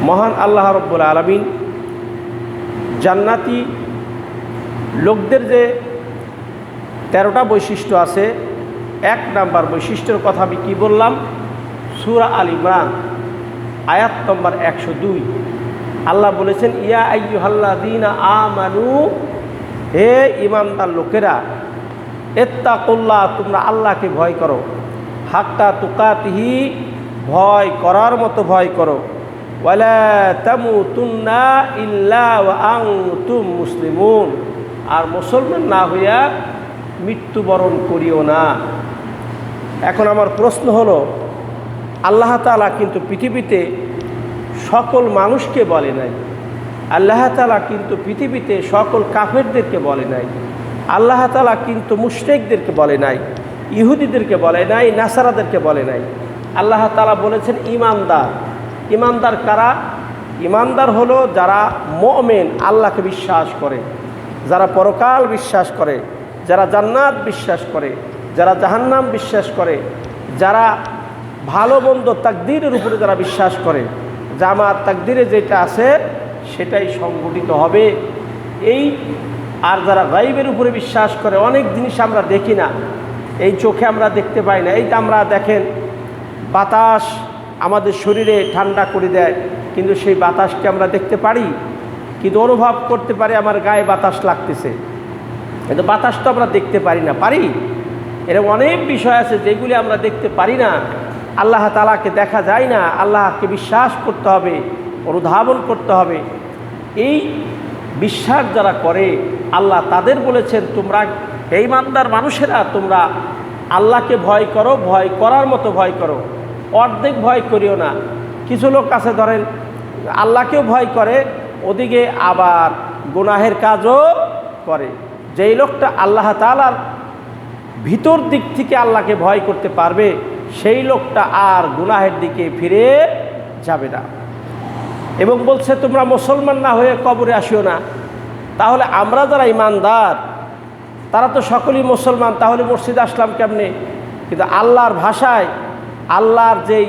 মহান আল্লাহ রাব্বুল আলামিন জান্নাতি লোকদের যে 13টা বৈশিষ্ট্য আছে, 1 নাম্বার বৈশিষ্ট্যের কথা আমি কি বললাম? সূরা আল ইমরান আয়াত নম্বর 102 আল্লাহ বলেছেন, ইয়া আইয়ুহাল্লাযীনা আমানু, হে ঈমানদার লোকেরা, ইত্তাকুল্লাহ, তোমরা আল্লাহকে ভয় করো, হাক্কা তুকাতিহি, ভয় করার মতো ভয় করো, ওয়ালা তামুতুন্না ইল্লা ওয়া আনতুম মুসলিমুন, আর মুসলমান না হইয়া মৃত্যুবরণ করিও না। এখন আমার প্রশ্ন হলো, আল্লাহ তাআলা কিন্তু পৃথিবীতে সকল মানুষকে বলে নাই, আল্লাহ তাআলা কিন্তু পৃথিবীতে সকল কাফেরদেরকে বলে নাই, আল্লাহ তাআলা কিন্তু মুশরিকদেরকে বলে নাই, ইহুদিদেরকে বলে নাই, নাসারাদেরকে বলে নাই। আল্লাহ তাআলা বলেছেন ঈমানদার। ঈমানদার কারা? ঈমানদার হলো যারা মুমিন, আল্লাহকে বিশ্বাস করে, যারা পরকাল বিশ্বাস করে, যারা জান্নাত বিশ্বাস করে, যারা জাহান্নাম বিশ্বাস করে, যারা ভালো মন্দ তাকদীরের উপরে যারা বিশ্বাস করে, যে আমার তাকদীরে যেটা আছে সেটাই সংঘটিত হবে। এই আর যারা গায়বের উপরে বিশ্বাস করে, অনেক জিনিস আমরা দেখি না, এই চোখে আমরা দেখতে পাই না। এই যে আমরা দেখেন বাতাস আমাদের শরীরে ঠান্ডা করে দেয়, কিন্তু সেই বাতাসকে আমরা দেখতে পারি, কিন্তু অনুভব করতে পারি আমার গায়ে বাতাস লাগতেছে, কিন্তু বাতাস তো আমরা দেখতে পারি না। পারি? এরকম অনেক বিষয় আছে যেগুলি আমরা দেখতে পারি না। আল্লাহ তাআলাকে দেখা যায় না, আল্লাহকে বিশ্বাস করতে হবে, অনুধাবন করতে হবে। এই বিশ্বাস যারা করে আল্লাহ তাদের বলেছেন, তোমরা এই ঈমানদার মানুষেরা তোমরা আল্লাহকে ভয় করো, ভয় করার মতো ভয় করো, অর্ধেক ভয় করিও না। কিছু লোক আছে ধরেন আল্লাহকেও ভয় করে, ওদিকে আবার গুনাহের কাজও করে। যেই লোকটা আল্লাহ তাআলার ভিতর দিক থেকে আল্লাহকে ভয় করতে পারবে, সেই লোকটা আর গুনাহের দিকে ফিরে যাবে না। এবং বলছে তোমরা মুসলমান না হয়ে কবরে আসিও না। তাহলে আমরা যারা ঈমানদার তারা তো সকলেই মুসলমান, তাহলে মসজিদে আসলাম কেমনে? কিন্তু আল্লাহর ভাষায়, আল্লাহর যেই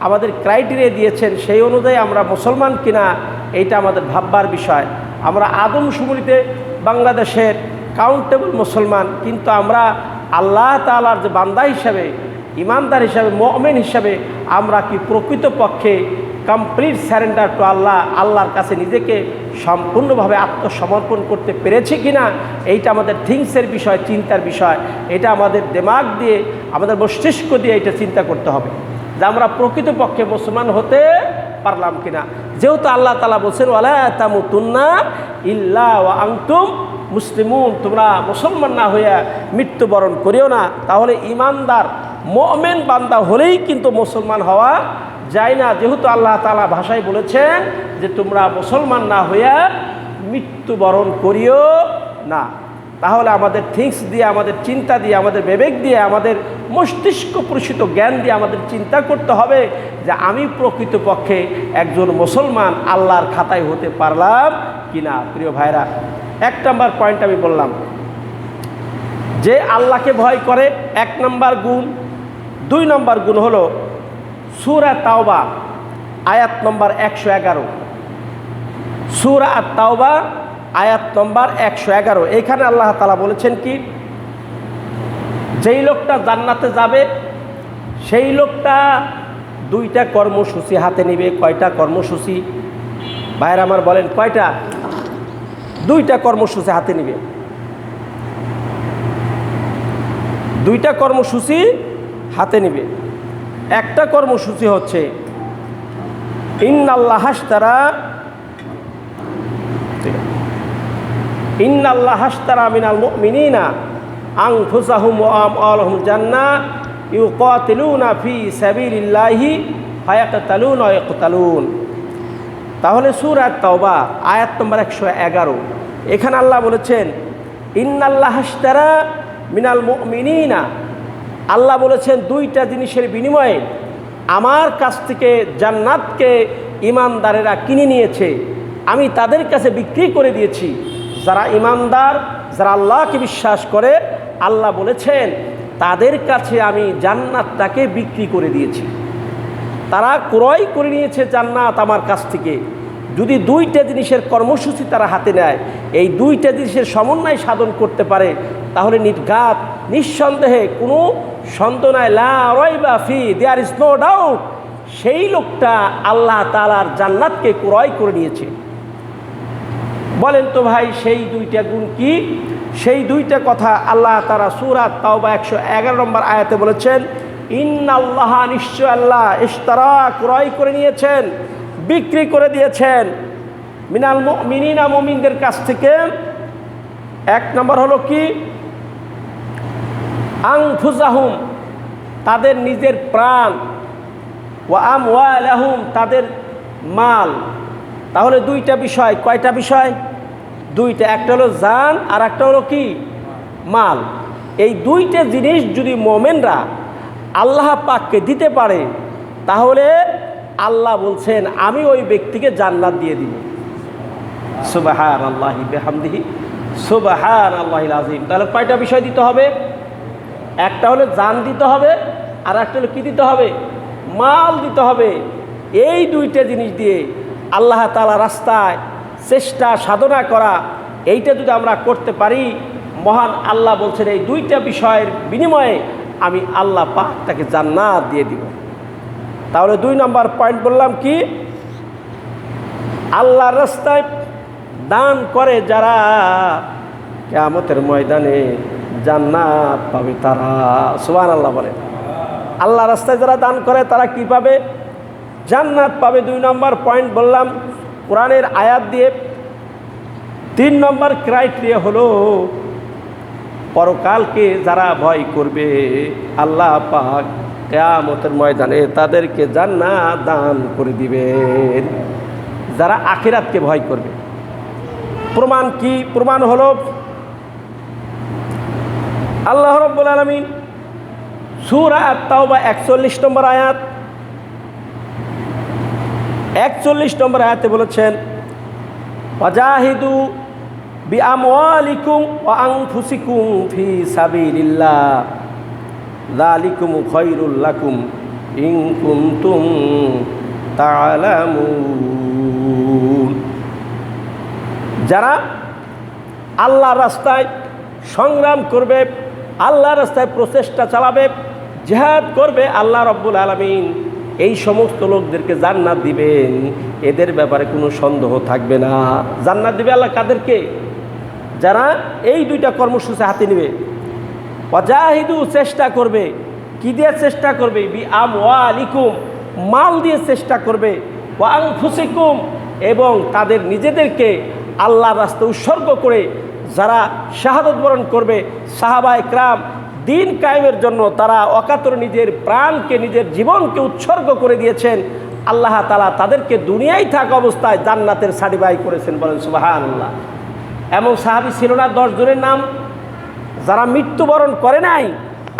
আমাদের ক্রাইটেরিয়া দিয়েছেন সেই অনুযায়ী আমরা মুসলমান কিনা এইটা আমাদের ভাববার বিষয়। আমরা আদমশুমারিতে বাংলাদেশের কাউন্টেবল মুসলমান, কিন্তু আমরা আল্লাহ তাআলার যে বান্দা হিসাবে, ঈমানদার হিসাবে, মুমিন হিসাবে আমরা কি প্রকৃতপক্ষে কমপ্লিট স্যারেন্ডার টু আল্লাহ, আল্লাহর কাছে নিজেকে সম্পূর্ণভাবে আত্মসমর্পণ করতে পেরেছি কিনা, এইটা আমাদের থিংসের বিষয়, চিন্তার বিষয়। এটা আমাদের দিমাগ দিয়ে, আমাদের মস্তিষ্ক দিয়ে এটা চিন্তা করতে হবে যে আমরা প্রকৃতপক্ষে মুসলমান হতে পারলাম কিনা। যেহেতু আল্লাহ তাআলা বলছেন, ওয়ালা তামুতুন্না ইল্লা ওয়া আনতুম মুসলিমুন, তোমরা মুসলমান না হইয়া মৃত্যুবরণ করিও না। তাহলে ঈমানদার মুমিন বান্দা হলেই কিন্তু মুসলমান হওয়া যায় না, যেহেতু আল্লাহ তাআলা ভাষায় বলেছেন যে তোমরা মুসলমান না হইয়া মৃত্যুবরণ করিও না। তাহলে আমাদের থিংস দিয়ে, আমাদের চিন্তা দিয়ে, আমাদের বিবেক দিয়ে, আমাদের মস্তিষ্ক প্রসূত জ্ঞান দিয়ে আমাদের চিন্তা করতে হবে যে আমি প্রকৃতপক্ষে একজন মুসলমান আল্লাহর খাতায় হতে পারলাম কিনা। প্রিয় ভাইরা, 1 নাম্বার পয়েন্ট আমি বললাম যে আল্লাহকে ভয় করে, 1 নাম্বার গুণ। 2 নাম্বার গুণ হলো সূরা তাওবা আয়াত নম্বর 111। সূরা আত-তাওবা আয়াত নম্বর 111। এখানে আল্লাহ তাআলা বলেছেন কি, যেই লোকটা জান্নাতে যাবে সেই লোকটা 2টা কর্মসূচি হাতে নেবে। কয়টা কর্মসূচি ভাইরা আমার বলেন? কয়টা? 2টা কর্মসূচি হাতে নেবে। 2টা কর্মসূচি হাতে নেবে। একটা কর্মসূচি হচ্ছে ইন্নাল্লাহাশতারা মিনাল মুমিনিনা আনফুসাহুম ওয়া আমওয়ালাহুম জান্নাহ ইউকাতিলুনা ফি সাবিলিল্লাহি ফায়াকতালুনা ওয়া ইয়াকতালুন। তাহলে সূরা তাওবা আয়াত নম্বর 111, এখানে আল্লাহ বলেছেন ইন্নাল্লাহাশতারা মিনাল মুমিনিনা, আল্লাহ বলেছেন 2টা জিনিসের বিনিময়ে আমার কাছ থেকে জান্নাতকে ঈমানদারেরা কিনে নিয়েছে, আমি তাদের কাছে বিক্রি করে দিয়েছি। যারা ঈমানদার, যারা আল্লাহকে বিশ্বাস করে, আল্লাহ বলেছেন তাদের কাছে আমি জান্নাতটাকে বিক্রি করে দিয়েছি। তারা ক্রয় করে নিয়েছে জান্নাত আমার কাছ থেকে। যদি দুইটা জিনিসের কর্মসূচি তারা হাতে নেয়, এই দুইটা জিনিসের সমন্বয় সাধন করতে পারে, তাহলে নির্ঘাত নিঃসন্দেহে কোনো সন্দেহ নাই, লা রাইবা ফি, দেয়ার ইজ নো ডাউট, সেই লোকটা আল্লাহ তাআলার জান্নাতকে ক্রয় করে নিয়েছে। বলেন তো ভাই সেই দুইটা গুণ কি? সেই দুইটা কথা আল্লাহ তাআলা সূরা তাওবা 111 নম্বর আয়াতে বলেছেন, ইন্নাল্লাহ, নিশ্চয় আল্লাহ, ইশতারা, ক্রয় করে নিয়েছেন, বিক্রি করে দিয়েছেন, মিনাল মুমিনিনা, মুমিনদের কাছ থেকে। এক নম্বর হলো কি? আনফুসাহুম, তাদের নিজের প্রাণ, ওয়া আমওয়ালাহুম, তাদের মাল। তাহলে দুইটা বিষয়। কয়টা বিষয়? দুইটা। একটা হলো জান আর একটা হলো কি? মাল। এই দুইটা জিনিস যদি মোমেনরা আল্লাহ পাককে দিতে পারে, তাহলে আল্লাহ বলছেন আমি ওই ব্যক্তিকে জান্নাত দিয়ে দিব। সুবহানাল্লাহি বিহামদিহি, সুবহানাল্লাহিল আযীম। তাহলে কয়টা বিষয় দিতে হবে? একটা হলো জান দিতে হবে, আর একটা হলো কি দিতে হবে? মাল দিতে হবে। এই দুইটা জিনিস দিয়ে আল্লাহ তাআলা রাস্তায় চেষ্টা সাধনা করা, এইটা যদি আমরা করতে পারি, মহান আল্লাহ বলছেন এই দুইটা বিষয়ের বিনিময়ে আমি আল্লাহ পাক তাকে জান্নাত দিয়ে দিব। তাহলে 2 নম্বর পয়েন্ট বললাম কি? আল্লাহর রাস্তায় দান করে যারা, কিয়ামতের ময়দানে জান্নাত পাবে তারা। সুবহানাল্লাহ বলে। আল্লাহ রাস্তায় যারা দান করে তারা কি পাবে? জান্নাত পাবে। 2 নম্বর পয়েন্ট বললাম কোরআনের আয়াত দিয়ে। 3 নম্বর ক্রাইটেরিয়া হলো পরকালকে যারা ভয় করবে, আল্লাহ পাক কিয়ামতের ময়দানে তাদেরকে জান্নাত দান করে দিবেন, যারা আখিরাতকে ভয় করবে। প্রমাণ কি? প্রমাণ হলো আল্লাহ রাব্বুল আলামিন সূরা আত-তাওবা 41 নম্বর আয়াত, 41 নম্বর আয়াতে বলেছেন, ওয়াজাহিদু বিআমওয়ালিকুম ওয়া আনফুসিকুম ফি সাবিলিল্লাহ যালিকুম খায়রুল লাকুম ইন কুনতুম তা'লামুন। যারা আল্লাহর রাস্তায় সংগ্রাম করবে, আল্লাহর রাস্তায় প্রচেষ্টা চালাবে, জিহাদ করবে, আল্লাহ রাব্বুল আলামিন এই সমস্ত লোকদেরকে জান্নাত দিবেন, এদের ব্যাপারে কোনো সন্দেহ থাকবে না। জান্নাত দিবে আল্লাহ কাদেরকে? যারা এই দুইটা কর্মসূচি হাতে নেবে। ওয়াজাহিদু, চেষ্টা করবে। কি দিয়ে চেষ্টা করবে? বিআমওয়ালিকুম, মাল দিয়ে চেষ্টা করবে। ওয়া আনফুসিকুম, এবং তাদের নিজেদেরকে আল্লাহর রাস্তায় উৎসর্গ করে যারা শাহাদত বরণ করবে। সাহাবায়ে কেরাম দিন কায়েমের জন্য তারা অকাতরে নিজের প্রাণকে, নিজের জীবনকে উৎসর্গ করে দিয়েছেন। আল্লাহ তাআলা তাদেরকে দুনিয়ায় থাকা অবস্থায় জান্নাতের সার্টিফাই করেছেন। বলেন সুবহানাল্লাহ। এমন সাহাবী ছিল না 10 জনের নাম যারা মৃত্যুবরণ করে নাই?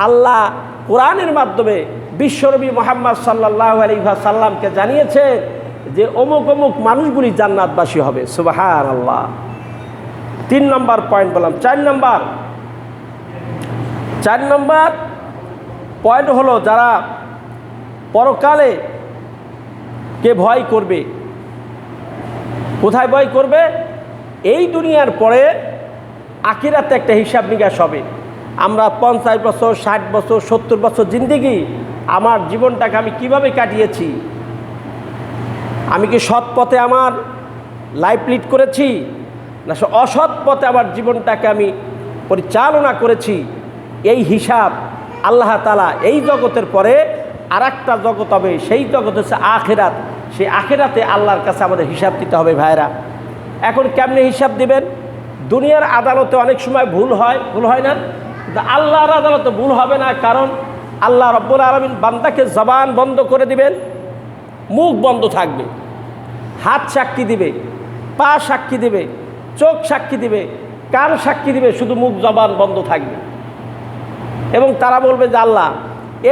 আল্লাহ কোরআনের মাধ্যমে বিশ্বনবী মুহাম্মদ সাল্লাল্লাহু আলাইহি ওয়াসাল্লামকে জানিয়েছে যে অমুক অমুক মানুষগুলি জান্নাতবাসী হবে। সুবহানাল্লাহ। 3 নম্বর পয়েন্ট বললাম। 4 নম্বর পয়েন্ট হলো যারা পরকালে কে ভয় করবে। কোথায় ভয় করবে? এই দুনিয়ার পরে আখিরাতে একটা হিসাব নিকাশ হবে। আমরা 50 বছর, 60 বছর, 70 বছর জিন্দেগি, আমার জীবনটাকে আমি কিভাবে কাটিয়েছি? আমি কি সৎ পথে আমার লাইফ লিড করেছি, না অসৎ পথে আমার জীবনটাকে আমি পরিচালনা করেছি? এই হিসাব আল্লাহ তাআলা এই জগতের পরে আর একটা জগৎ হবে, সেই জগৎ হচ্ছে আখিরাত। সেই আখিরাতে আল্লাহর কাছে আমাদের হিসাব দিতে হবে ভাইরা। এখন কেমনে হিসাব দিবেন? দুনিয়ার আদালতে অনেক সময় ভুল হয় না? কিন্তু আল্লাহর আদালতে ভুল হবে না, কারণ আল্লাহ রাব্বুল আলামিন বান্দাকে জবান বন্ধ করে দিবেন, মুখ বন্ধ থাকবে, হাত সাক্ষী দিবে, পা সাক্ষী দিবে, চোখ সাক্ষী দিবে, কান সাক্ষী দিবে, শুধু মুখ জবান বন্ধ থাকবে। এবং তারা বলবে যে আল্লাহ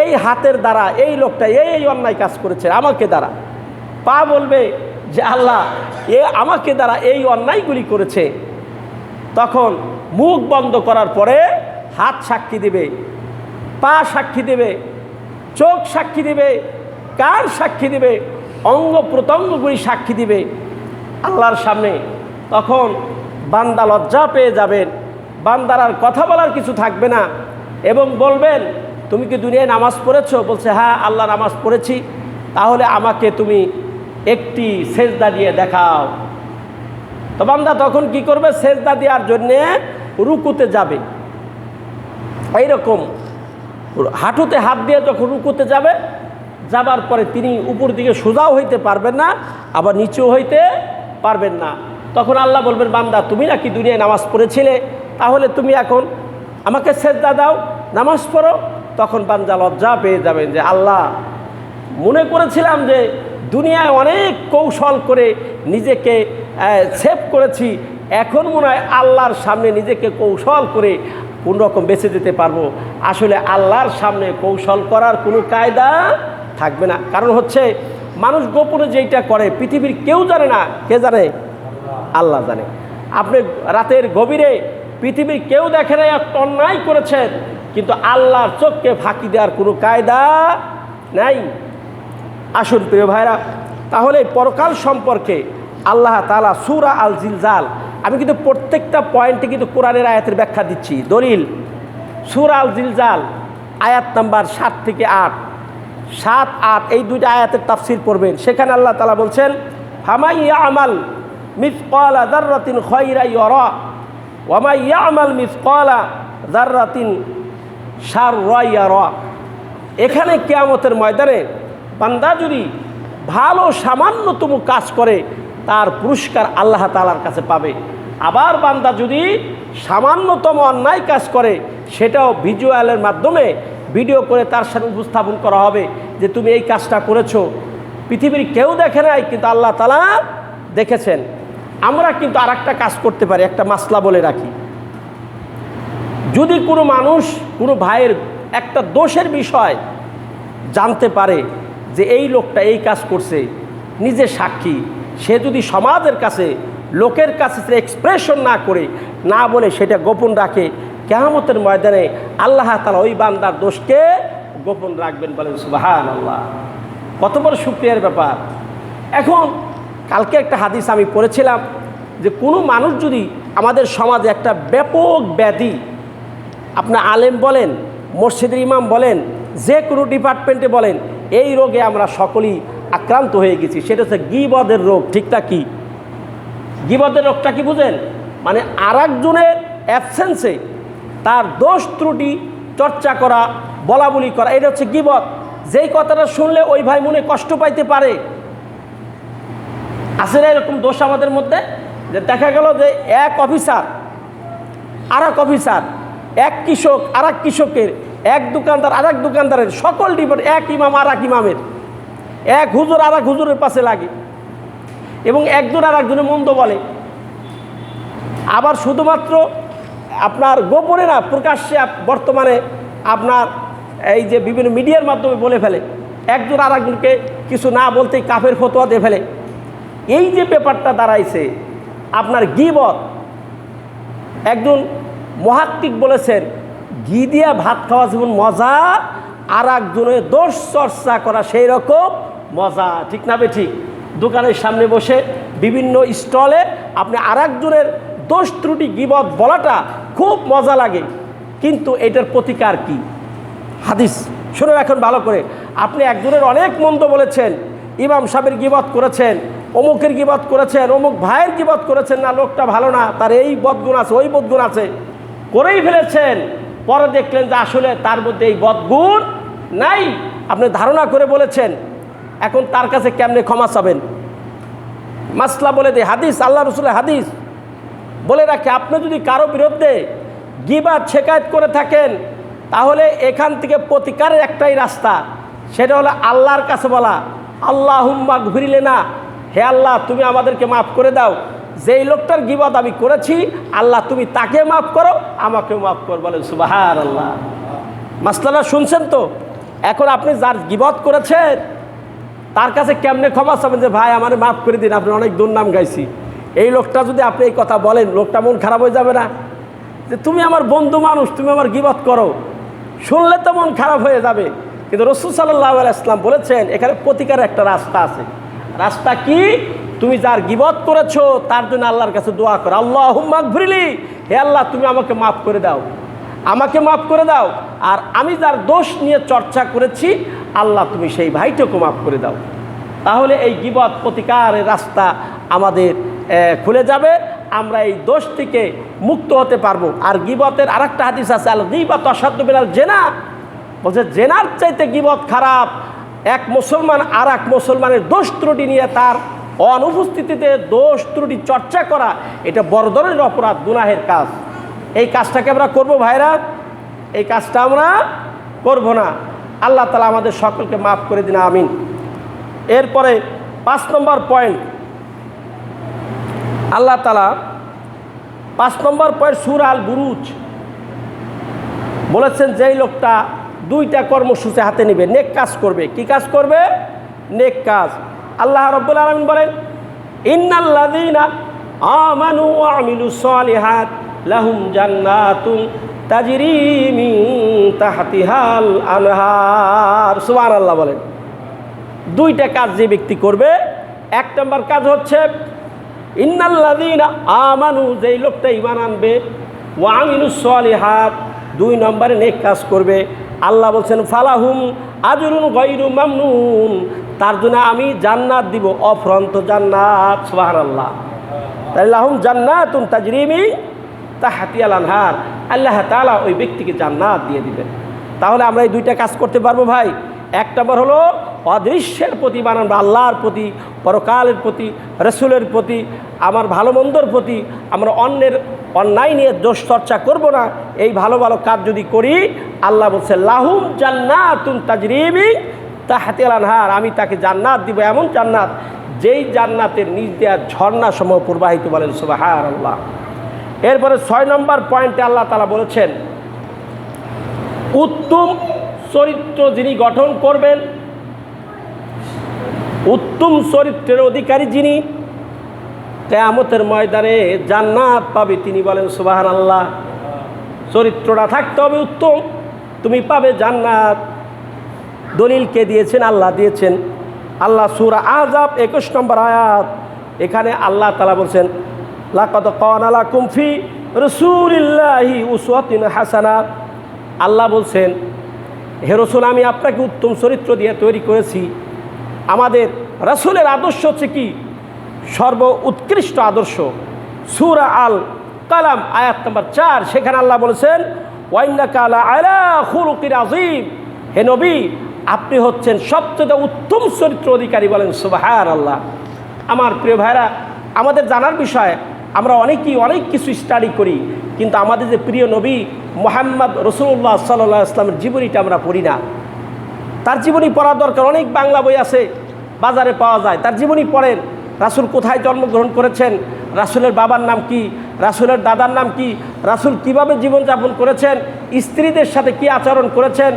এই হাতের দ্বারা এই লোকটা এই অন্যায় কাজ করেছে আমাকে দ্বারা। পা বলবে যে আল্লাহ আমাকে দ্বারা এই অন্যায়গুলি করেছে। তখন মুখ বন্ধ করার পরে হাত সাক্ষী দিবে, পা সাক্ষী দেবে, চোখ সাক্ষী দেবে, কান সাক্ষী দিবে, অঙ্গ প্রত্যঙ্গগুলি সাক্ষী দিবে আল্লাহর সামনে। তখন বান্দা লজ্জা পেয়ে যাবেন, বান্দার আর কথা বলার কিছু থাকবে না, এবং বলবেন তুমি কি দুনিয়ায় নামাজ পড়েছো? বলছে হ্যাঁ আল্লাহ নামাজ পড়েছি। তাহলে আমাকে তুমি একটি সেজদা দিয়ে দেখাও। তো বান্দা তখন কি করবে? সেজদা দেওয়ার জন্যে রুকুতে যাবে। এইরকম হাঁটুতে হাত দিয়ে যখন রুকুতে যাবে, যাবার পরে তিনি উপর দিকে সোজাও হইতে পারবেন না, আবার নিচেও হইতে পারবেন না। তখন আল্লাহ বলবেন বান্দা তুমি নাকি দুনিয়ায় নামাজ পড়েছিলে, তাহলে তুমি এখন আমাকে সেজদা দাও, নামাজ পড়ো। তখন বান্দা লজ্জা পেয়ে যাবেন যে আল্লাহ, মনে করেছিলাম যে দুনিয়ায় অনেক কৌশল করে নিজেকে সেভ করেছি, এখন মনে হয় আল্লাহর সামনে নিজেকে কৌশল করে কোন রকম বেঁচে যেতে পারবো। আসলে আল্লাহর সামনে কৌশল করার কোনো কায়দা থাকবে না। কারণ হচ্ছে মানুষ গোপনে যেইটা করে পৃথিবীর কেউ জানে না। কে জানে? আল্লাহ জানে। আপনি রাতের গভীরে পৃথিবীর কেউ দেখে না একটা অন্যায় করেছেন, কিন্তু আল্লাহর চোখকে ফাঁকি দেওয়ার কোনো কায়দা নাই। আসুন প্রিয় ভাইরা, তাহলে পরকাল সম্পর্কে আল্লাহ তাআলা সূরা আল জিলজাল, আমি কিন্তু প্রত্যেকটা পয়েন্টে কিন্তু কোরআনের আয়াতের ব্যাখ্যা দিচ্ছি। দলিল সূরা আল জিলজাল আয়াত নাম্বার 7 থেকে 8, 7, 8 এই দুইটা আয়াতের তাফসীর পড়বেন। সেখানে আল্লাহ তাআলা বলছেন ফামান ইয়ামাল মিসকালা যাররাতিন খায়রা ইয়ারা ওয়া মান ইয়ামাল মিসকালা যাররাতিন শাররা ইয়ারা। এখানে কিয়ামতের ময়দানে বান্দা যদি ভালো সামান্যতম কাজ করে তার পুরস্কার আল্লাহ তাআলার কাছে পাবে। আবার বান্দা যদি সামান্যতম অন্যায় কাজ করে, সেটাও ভিজুয়ালের মাধ্যমে ভিডিও করে তার সাথে উপস্থাপন করা হবে যে তুমি এই কাজটা করেছো। পৃথিবীর কেউ দেখে নাই, কিন্তু আল্লাহ তাআলা দেখেছেন। আমরা কিন্তু আর একটা কাজ করতে পারি, একটা মাসলা বলে রাখি। যদি কোনো মানুষ কোনো ভাইয়ের একটা দোষের বিষয় জানতে পারে যে এই লোকটা এই কাজ করছে, নিজে সাক্ষী, সে যদি সমাজের কাছে লোকের কাছে এক্সপ্রেশন না করে, না বলে সেটা গোপন রাখে, কিয়ামতের ময়দানে আল্লাহ তাআলা ওই বান্দার দোষকে গোপন রাখবেন। বলেন সুবহানাল্লাহ। কত বড় শুকরিয়ার ব্যাপার। এখন কালকে একটা হাদিস আমি পড়েছিলাম যে কোনো মানুষ যদি আমাদের সমাজে একটা ব্যাপক ব্যাধি, আপনার আলেম বলেন, মসজিদের ইমাম বলেন, যে কোনো ডিপার্টমেন্টে বলেন, এই রোগে আমরা সকলেই আক্রান্ত হয়ে গেছি, সেটা হচ্ছে গীবতের রোগ। ঠিকটা কি? গীবতের রোগটা কি বুঝেন? মানে আরেকজনের অ্যাবসেন্সে তার দোষ ত্রুটি চর্চা করা, বলা বলি করা, এটা হচ্ছে গীবত। যেই কথাটা শুনলে ওই ভাই মনে কষ্ট পাইতে পারে। আছে না এরকম দোষ আমাদের মধ্যে? যে দেখা গেল যে এক অফিসার আর এক অফিসার, এক কৃষক আর এক কৃষকের, এক দোকানদার আর এক দোকানদারের, সকল ডিপার্ট, এক ইমাম আর এক ইমামের, এক হুজুর আর এক হুজুরের পাশে লাগে, এবং একজন আর একজনের মন্দ বলে। আবার শুধুমাত্র আপনার গোপনে না, প্রকাশ্যে বর্তমানে আপনার এই যে বিভিন্ন মিডিয়ার মাধ্যমে বলে ফেলে, একজন আর একজনকে কিছু না বলতেই কাফের ফতোয়া দিয়ে ফেলে। এই যে ব্যাপারটা দাঁড়াইছে আপনার গীবত। একজন মুহাক্কিক বলেছেন, ঘি দিয়া ভাত খাওয়া যেমন মজা, আর একজনের দোষ চর্চা করা সেই রকম মজা। ঠিক না বেঠিক? দোকানের সামনে বসে বিভিন্ন স্টলে আপনি আর একজনের দোষ ত্রুটি গীবত বলাটা খুব মজা লাগে, কিন্তু এটার প্রতিকার কি? হাদিস শুনে রাখুন ভালো করে। আপনি একজনের অনেক মন্দ বলেছেন, ইমাম সাহেবের গীবত করেছেন, অমুকের গীবত করেছেন, অমুক ভাইয়ের গীবত করেছেন, না লোকটা ভালো না, তার এই বদগুণ আছে, ওই বদগুণ আছে, করেই ফেলেছেন। পরে দেখলেন যে আসলে তার মধ্যে এই বদগুণ নাই, আপনি ধারণা করে বলেছেন। এখন তার কাছে কেমনে ক্ষমা চাবেন? মাসলা বলে দে, হাদিস, আল্লাহ রসুলের হাদিস বলে রাখে, আপনি যদি কারো বিরুদ্ধে গীবত শিকায়ত করে থাকেন, তাহলে এখান থেকে প্রতিকারের একটাই রাস্তা, সেটা হলো আল্লাহর কাছে বলা, আল্লাহুম্মা গফির না, হে আল্লাহ তুমি আমাদেরকে মাফ করে দাও। যেই লোকটার গীবত আমি করেছি, আল্লাহ তুমি তাকে মাফ করো, আমাকেও মাফ কর। বলেন সুবহানাল্লাহ। মাসলাটা শুনছেন তো? এখন আপনি যার গীবত করেছেন তার কাছে কেমনে ক্ষমা চাবেন যে ভাই আমার মাফ করে দিন, আপনি অনেক দুর্নাম গাইছি। এই লোকটা যদি আপনি এই কথা বলেন, লোকটা মন খারাপ হয়ে যাবে না? যে তুমি আমার বন্ধু মানুষ, তুমি আমার গীবত করো, শুনলে তো মন খারাপ হয়ে যাবে। কিন্তু রাসূল সাল্লাল্লাহু আলাইহি ওয়াসাল্লাম বলেছেন এখানে প্রতিকারের একটা রাস্তা আছে। রাস্তা কি? তুমি যার গীবত করেছো তার জন্য আল্লাহর কাছে দোয়া করো, আল্লাহুম্মা আগফিরলি, হে আল্লাহ তুমি আমাকে মাফ করে দাও, আমাকে মাফ করে দাও। আর আমি যার দোষ নিয়ে চর্চা করেছি আল্লাহ তুমি সেই ভাইটাকে মাফ করে দাও। তাহলে এই গীবত প্রতিকারের রাস্তা আমাদের খুলে যাবে, আমরা এই দোষ থেকে মুক্ত হতে পারবো। আর গীবতের আরেকটা হাদিস আছে, আল গীবাতু আশাদ্দু মিনাল জিনা, বলছে জেনার চাইতে গীবত খারাপ। এক মুসলমান আর এক মুসলমানের দোষ ত্রুটি নিয়ে তার অনুপস্থিতিতে দোষ ত্রুটি চর্চা করা, এটা বড় ধরনের অপরাধ, গুনাহের কাজ। এই কাজটাকে আমরা করবো ভাইরা? এই কাজটা আমরা করব না। আল্লাহ তাআলা আমাদের সকলকে মাফ করে দিন, আমিন। এরপরে 5 নম্বর পয়েন্ট, আল্লাহ তাআলা 5 নম্বর পয়েন্ট সূরা আল বুরুজ বলেছেন যেই লোকটা 2টা কর্মসূচি হাতে নেবে, নেক কাজ করবে। কি কাজ করবে? নেক কাজ। আল্লাহ রাব্বুল আলামিন বলেন, ইন্নাল্লাযীনা আমানু ওয়া আমিলুস সালিহাত লাহুম জান্নাতুন তাজরি মিন তাহতিহাল আনহার। সুবহানাল্লাহ বলেন। 2টা কাজ যে ব্যক্তি করবে, 1 নম্বর কাজ হচ্ছে ইন্নাল্লাযীনা আমানু, যেই লোকটা ঈমান আনবে, ওয়া আমিলুস সালিহাত, 2 নম্বরে নেক কাজ করবে। আল্লাহ বলছেন ফালাহুম আজরুন গায়রু মামনুন, তার জন্য আমি জান্নাত দিব, অফুরন্ত জান্নাত। সুবহানাল্লাহ। তাহলে লাহুম জান্নাতুন তাজরি মিন তাহতিহাল আনহার, আল্লাহ তাআলা ওই ব্যক্তিকে জান্নাত দিয়ে দিবেন। তাহলে আমরা এই 2টা কাজ করতে পারবো ভাই। 1 নম্বর হলো অদৃশ্যের প্রতি বানাবো, আল্লাহর প্রতি, পরকালের প্রতি, রাসূলের প্রতি, আমার ভালো মন্দর প্রতি। আমরা অন্যের অন্যায় নিয়ে দোষ চর্চা করব না। এই ভালো ভালো কাজ যদি করি, আল্লাহ বলছে লাহুম জান্নাতুন তাজরি মিন তাহতিহাল আনহার, আমি তাকে জান্নাত দিব, এমন জান্নাত যেই জান্নাতের নিচ দিয়ে ঝর্ণা সমূহ প্রবাহিত। বলেন সুবহানাল্লাহ। এরপরে 6 নম্বর পয়েন্টে আল্লাহ তাআলা বলেছেন উত্তম চরিত্র যিনি গঠন করবেন, উত্তম চরিত্রের অধিকারী যিনি, কিয়ামতের ময়দানে জান্নাত পাবে তিনি। বলেন সুবহানাল্লাহ। চরিত্রটা থাকতে হবে উত্তম, তুমি পাবে জান্নাত। দলিল কে দিয়েছেন? আল্লাহ দিয়েছেন। আল্লাহ সূরা আহজাব 21 নম্বর আয়াত, এখানে আল্লাহ তাআলা বলছেন লাকাদ কানা লাকুম ফি রাসূলিল্লাহি উসওয়াতুন হাসানা। আল্লাহ বলছেন হে রাসূল, আমি আপনাকে উত্তম চরিত্র দিয়ে তৈরি করেছি। আমাদের রাসূলের আদর্শ হচ্ছে কি? সর্ব উৎকৃষ্ট আদর্শ। সূরা আল কালাম আয়াত নম্বর 4, সেখানে আল্লাহ বলেছেন ওয়া ইন্নাকা আলা খুলুকিন আযীম, হে নবী আপনি হচ্ছেন সবচেয়ে উত্তম চরিত্র অধিকারী। বলেন সুবহানাল্লাহ। আমার প্রিয় ভাইরা, আমাদের জানার বিষয়, আমরা অনেকেই অনেক কিছু স্টাডি করি, কিন্তু আমাদের যে প্রিয় নবী মুহাম্মদ রাসূলুল্লাহ সাল্লাল্লাহু আলাইহি ওয়াসাল্লামের জীবনীটা আমরা পড়ি না। তার জীবনী পড়া দরকার। অনেক বাংলা বই আছে, বাজারে পাওয়া যায়, তার জীবনী পড়েন। রাসূল কোথায় জন্মগ্রহণ করেছেন, রাসূলের বাবার নাম কি, রাসূলের দাদার নাম কি, রাসূল কীভাবে জীবনযাপন করেছেন, স্ত্রীদের সাথে কি আচরণ করেছেন,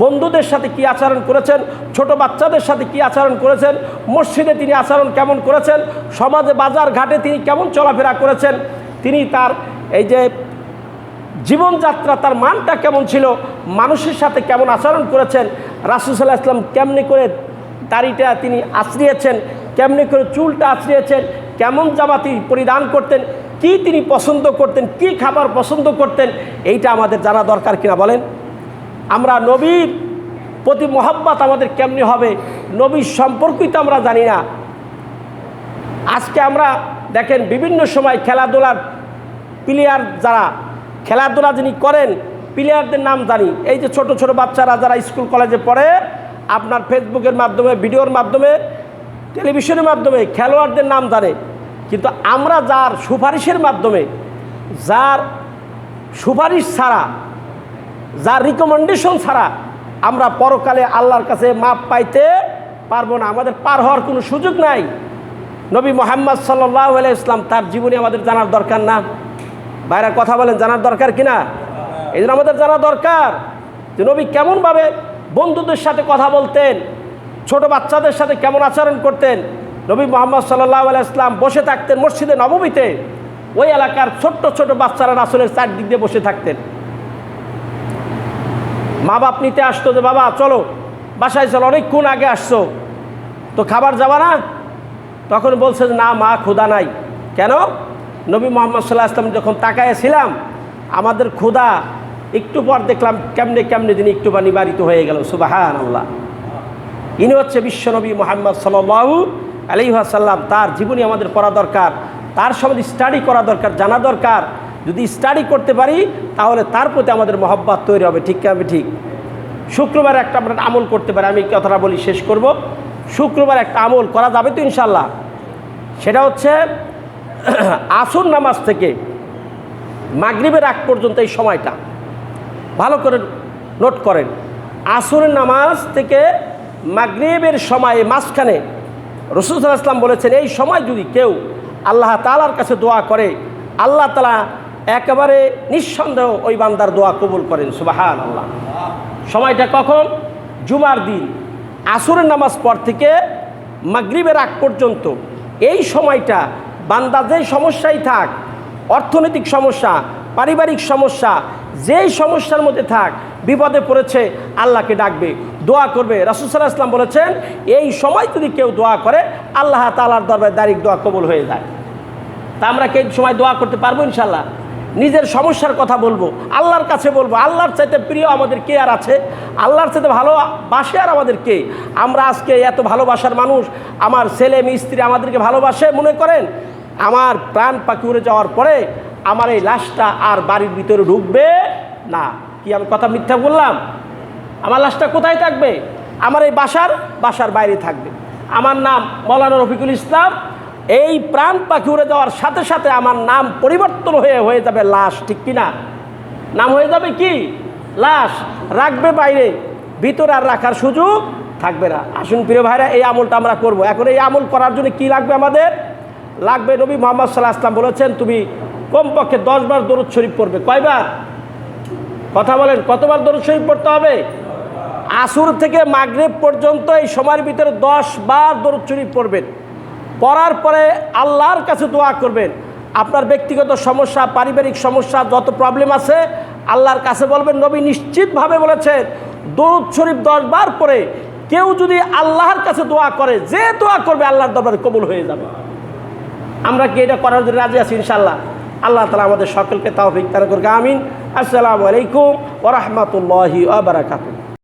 বন্ধুদের সাথে কি আচরণ করেছেন, ছোট বাচ্চাদের সাথে কি আচরণ করেছেন, মসজিদে তিনি আচরণ কেমন করেছেন, সমাজে বাজার ঘাটে তিনি কেমন চলাফেরা করেছেন, তিনি তার এই যে জীবনযাত্রা তার মানটা কেমন ছিল, মানুষের সাথে কেমন আচরণ করেছেন, রাসূল সাল্লাল্লাহু আলাইহি ওয়াসাল্লাম কেমনি করে দাড়িটা তিনি আঁচড়িয়েছেন, কেমনি করে চুলটা আঁচড়িয়েছেন, কেমন জামা তিনি পরিধান করতেন, কি তিনি পছন্দ করতেন, কি খাবার পছন্দ করতেন, এইটা আমাদের জানা দরকার কিনা বলেন। আমরা নবীর প্রতি মহব্বত আমাদের কেমনি হবে, নবীর সম্পর্কই তো আমরা জানি না। আজকে আমরা দেখেন বিভিন্ন সময় খেলাধুলার প্লেয়ার, যারা খেলাধুলা যিনি করেন, প্লেয়ারদের নাম জানি। এই যে ছোট ছোট বাচ্চারা যারা স্কুল কলেজে পড়ে, আপনার ফেসবুকের মাধ্যমে, ভিডিওর মাধ্যমে, টেলিভিশনের মাধ্যমে খেলোয়াড়দের নাম জানে, কিন্তু আমরা যার সুপারিশের মাধ্যমে, যার সুপারিশ ছাড়া, যার রিকমেন্ডেশন ছাড়া আমরা পরকালে আল্লাহর কাছে মাপ পাইতে পারবো না। আমাদের পার হওয়ার কোনো সুযোগ নাই। নবী মুহাম্মদ সাল্লাল্লাহু আলাইহি ওয়াসাল্লাম তার জীবনী আমাদের জানার দরকার না? ভাইরা কথা বলেন, জানার দরকার কিনা? এই জন্য আমাদের জানা দরকার যে নবী কেমনভাবে বন্ধুদের সাথে কথা বলতেন, ছোট বাচ্চাদের সাথে কেমন আচরণ করতেন। নবী মুহাম্মদ সাল্লাল্লাহু আলাইহি ওয়াসাল্লাম বসে থাকতেন মসজিদে নববীতে, ওই এলাকার ছোট্ট ছোট বাচ্চারা রাসূলের চারদিক দিয়ে বসে থাকতেন। মা বাপ নিতে আসতো যে বাবা চলো বাসায় চলো, অনেকক্ষণ আগে আসছো, তো খাবার যাবা না? তখন বলছে যে না মা, ক্ষুধা নাই। কেন? নবী মুহাম্মদ সাল্লাল্লাহু আলাইহি ওয়াসাল্লাম যখন তাকায়াছিলাম, আমাদের ক্ষুধা একটু পর দেখলাম কেমনে কেমনে দিন একটু নিবারিত হয়ে গেল। সুবহানাল্লাহ। ইনি হচ্ছে বিশ্বনবী মুহাম্মদ সাল্লাল্লাহু আলাইহি ওয়াসাল্লাম। তার জীবনী আমাদের পড়া দরকার, তার সম্বন্ধে স্টাডি করা দরকার, জানা দরকার। যদি স্টাডি করতে পারি তাহলে তার প্রতি আমাদের মহব্বত তৈরি হবে। ঠিক কি ঠিক? শুক্রবার একটা আমরা আমল করতে পারি, আমি কথাটা বলি শেষ করব। শুক্রবার একটা আমল করা যাবে তো ইনশাল্লাহ। সেটা হচ্ছে আসর নামাজ থেকে মাগরিবের আগ পর্যন্ত এই সময়টা ভালো করে নোট করেন। আসরের নামাজ থেকে মাগরিবের সময় মাঝখানে রাসূল সাল্লাল্লাহু আলাইহি ওয়াসাল্লাম বলেছেন, এই সময় যদি কেউ আল্লাহ তাআলার কাছে দোয়া করে, আল্লাহ তাআলা একেবারে নিঃসন্দেহ ওই বান্দার দোয়া কবুল করেন। সুবহানাল্লাহ। সময়টা কখন? জুমার দিন আসরের নামাজ পর থেকে মাগরিবের আগ পর্যন্ত এই সময়টা বান্দা যেই সমস্যাই থাক, অর্থনৈতিক সমস্যা, পারিবারিক সমস্যা, যেই সমস্যার মধ্যে থাক, বিপদে পড়েছে, আল্লাহকে ডাকবে, দোয়া করবে। রাসূল সাল্লাল্লাহু আলাইহি ওয়াসাল্লাম বলেছেন এই সময় যদি কেউ দোয়া করে আল্লাহ তাআলার দরবারে ডাইরেক্ট দোয়া কবুল হয়ে যায়। তা আমরা কি এই সময় দোয়া করতে পারবো ইনশাল্লাহ? নিজের সমস্যার কথা বলবো, আল্লাহর কাছে বলবো। আল্লাহর চাইতে প্রিয় আমাদের কে আর আছে? আল্লাহর চাইতে ভালোবাসে আর আমাদের কে? আমরা আজকে এত ভালোবাসার মানুষ, আমার ছেলে মেয়ে স্ত্রী আমাদেরকে ভালোবাসে, মনে করেন আমার প্রাণ পাখি উড়ে যাওয়ার পরে আমার এই লাশটা আর বাড়ির ভিতরে ঢুকবে না। কি আমি কথা মিথ্যা বললাম? আমার লাশটা কোথায় থাকবে? আমার এই বাসার বাইরে থাকবে। আমার নাম মাওলানা রফিকুল ইসলাম। এই প্রাণ পাখি উড়ে যাওয়ার সাথে সাথে আমার নাম পরিবর্তন হয়ে যাবে লাশ। ঠিক কিনা? নাম হয়ে যাবে কি? লাশ। রাখবে বাইরে, ভিতরে আর রাখার সুযোগ থাকবে না। আসুন প্রিয় ভাইরা, এই আমলটা আমরা করব। এখন এই আমল করার জন্য কি লাগবে? আমাদের লাগবে, নবী মুহাম্মদ সাল্লাল্লাহু আলাইহি ওয়াসাল্লাম বলেছেন তুমি কমপক্ষে 10 বার দরুদ শরীফ পড়বে। কয়বার? কথা বলেন, কতবার দরুদ শরীফ পড়তে হবে? আসর থেকে মাগরিব পর্যন্ত এই সময়ের ভিতরে 10 বার দরুদ শরীফ পড়বেন। পড়ার পরে আল্লাহর কাছে দোয়া করবেন। আপনার ব্যক্তিগত সমস্যা, পারিবারিক সমস্যা, যত প্রবলেম আছে আল্লাহর কাছে বলবেন। নবী নিশ্চিতভাবে বলেছেন দরুদ শরীফ 10 বার পড়ে কেউ যদি আল্লাহর কাছে দোয়া করে, যে দোয়া করবে আল্লাহর দরবারে কবুল হয়ে যাবে। আমরা কি এটা করার জন্য রাজি আছি ইনশাআল্লাহ? আল্লাহ তাআলা আমাদের সকলকে তৌফিক দান করুক। আমিন। আসসালামু আলাইকুম ওয়া রাহমাতুল্লাহি ওয়া বারাকাতুহু।